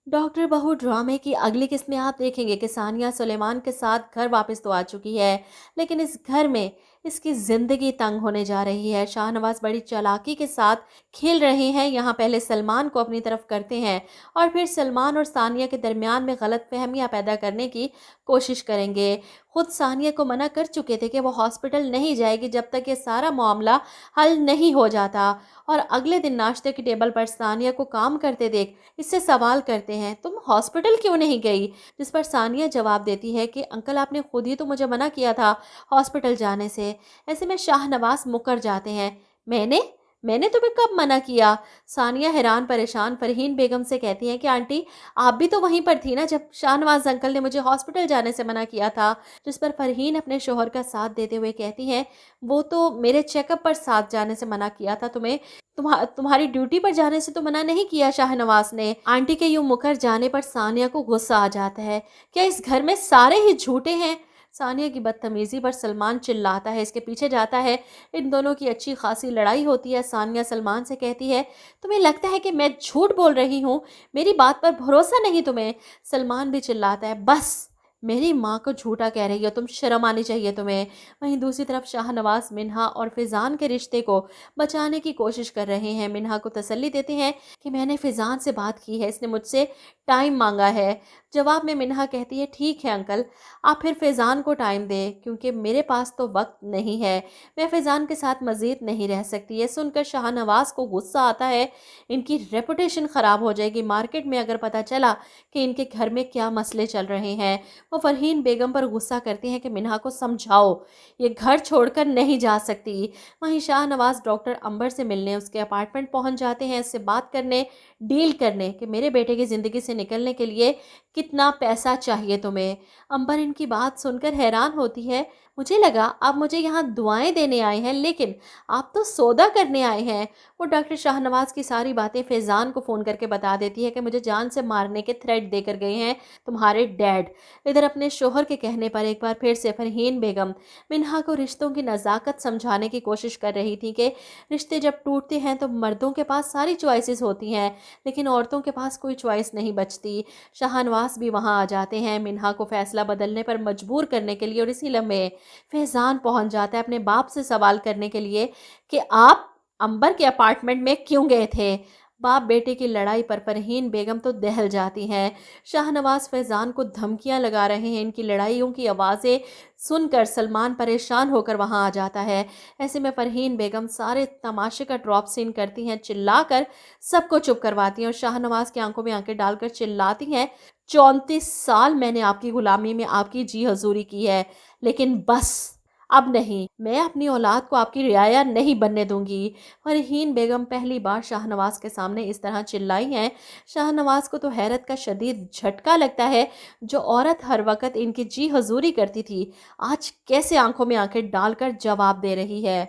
Doctor बहू ड्रामे की अगली किस्त में आप देखेंगे कि सानिया सुलेमान के साथ घर वापस तो आ चुकी है, लेकिन इस घर में इसकी ज़िंदगी तंग होने जा रही है। शाहनवाज़ बड़ी चालाकी के साथ खेल रहे हैं। यहाँ पहले सलमान को अपनी तरफ करते हैं और फिर सलमान और सानिया के दरमियान में गलतफहमियां पैदा करने की कोशिश करेंगे। खुद सानिया को मना कर चुके थे कि वो हॉस्पिटल नहीं जाएगी जब तक ये सारा मामला हल नहीं हो जाता। और अगले दिन नाश्ते की टेबल पर सानिया को काम करते देख इससे सवाल करते हैं, तुम हॉस्पिटल क्यों नहीं गई? जिस पर सानिया जवाब देती है कि अंकल आपने खुद ही तो मुझे मना किया था हॉस्पिटल जाने से। ऐसे में शाहनवाज मुकर जाते हैं, मैंने मैंने तुम्हें कब मना किया? सानिया हैरान परेशान फरहीन बेगम से कहती हैं कि आंटी आप भी तो वहीं पर थी ना जब शाहनवाज अंकल ने मुझे हॉस्पिटल जाने से मना किया था। जिस पर फरहीन अपने शोहर का साथ देते हुए कहती हैं, वो तो मेरे चेकअप पर साथ जाने से मना किया था, तुम्हें तुम्हारी ड्यूटी पर जाने से तो मना नहीं किया शाहनवाज ने। आंटी के यूं मुकर जाने पर सानिया को गुस्सा आ जाता है, क्या इस घर में सारे ही झूठे हैं? सानिया की बदतमीजी पर सलमान चिल्लाता है, इसके पीछे जाता है। इन दोनों की अच्छी खासी लड़ाई होती है। सानिया सलमान से कहती है, तुम्हें लगता है कि मैं झूठ बोल रही हूँ? मेरी बात पर भरोसा नहीं तुम्हें? सलमान भी चिल्लाता है, बस मेरी माँ को झूठा कह रही हो तुम, शर्म आनी चाहिए तुम्हें। वहीं दूसरी तरफ शाहनवाज मिन्हा और फिजान के रिश्ते को बचाने की कोशिश कर रहे हैं। मिन्हा को तसल्ली देते हैं कि मैंने फिजान से बात की है, इसने मुझसे टाइम मांगा है। जवाब में मिन्हा कहती है, ठीक है अंकल, आप फिर फैज़ान को टाइम दें क्योंकि मेरे पास तो वक्त नहीं है, मैं फैज़ान के साथ मज़ीद नहीं रह सकती। ये सुनकर शाहनवाज़ को गुस्सा आता है, इनकी रेपुटेशन ख़राब हो जाएगी मार्केट में अगर पता चला कि इनके घर में क्या मसले चल रहे हैं। वो फरहीन बेगम पर गुस्सा करती हैं कि मिन्हा को समझाओ, ये घर छोड़कर नहीं जा सकती। वहीं शाहनवाज़ डॉक्टर अंबर से मिलने उसके अपार्टमेंट पहुंच जाते हैं, इससे बात करने, डील करने कि मेरे बेटे की ज़िंदगी से निकलने के लिए कितना पैसा चाहिए तुम्हें। अंबर इनकी बात सुनकर हैरान होती है, मुझे लगा आप मुझे यहाँ दुआएं देने आए हैं, लेकिन आप तो सौदा करने आए हैं। वो डॉक्टर शाहनवाज की सारी बातें फैज़ान को फ़ोन करके बता देती है कि मुझे जान से मारने के थ्रेट देकर गए हैं तुम्हारे डैड। इधर अपने शोहर के कहने पर एक बार फिर से फरहीन बेगम मिन्हा को रिश्तों की नज़ाकत समझाने की कोशिश कर रही थी कि रिश्ते जब टूटते हैं तो मर्दों के पास सारी चॉइसेस होती हैं, लेकिन औरतों के पास कोई चॉइस नहीं बचती। शाहनवाज भी वहां आ जाते हैं मिन्हा को फैसला बदलने पर मजबूर करने के लिए, और इसी लम्हे फैजान पहुंच जाता है अपने बाप से सवाल करने के लिए कि आप अंबर के अपार्टमेंट में क्यों गए थे। बाप बेटे की लड़ाई पर फरहीन बेगम तो दहल जाती हैं। शाहनवाज फैजान को धमकियां लगा रहे हैं। इनकी लड़ाइयों की आवाज़ें सुनकर सलमान परेशान होकर वहां आ जाता है। ऐसे में फरहीन बेगम सारे तमाशे का ड्रॉप सीन करती हैं, चिल्लाकर सबको चुप करवाती हैं और शाहनवाज की आंखों में आंखें डालकर चिल्लाती हैं, 34 साल मैंने आपकी गुलामी में आपकी जी हजूरी की है, लेकिन बस अब नहीं, मैं अपनी औलाद को आपकी रियाया नहीं बनने दूंगी। फरहीन बेगम पहली बार शाहनवाज के सामने इस तरह चिल्लाई हैं। शाहनवाज को तो हैरत का शदीद झटका लगता है, जो औरत हर वक्त इनकी जी हजूरी करती थी आज कैसे आंखों में आंखें डालकर जवाब दे रही है।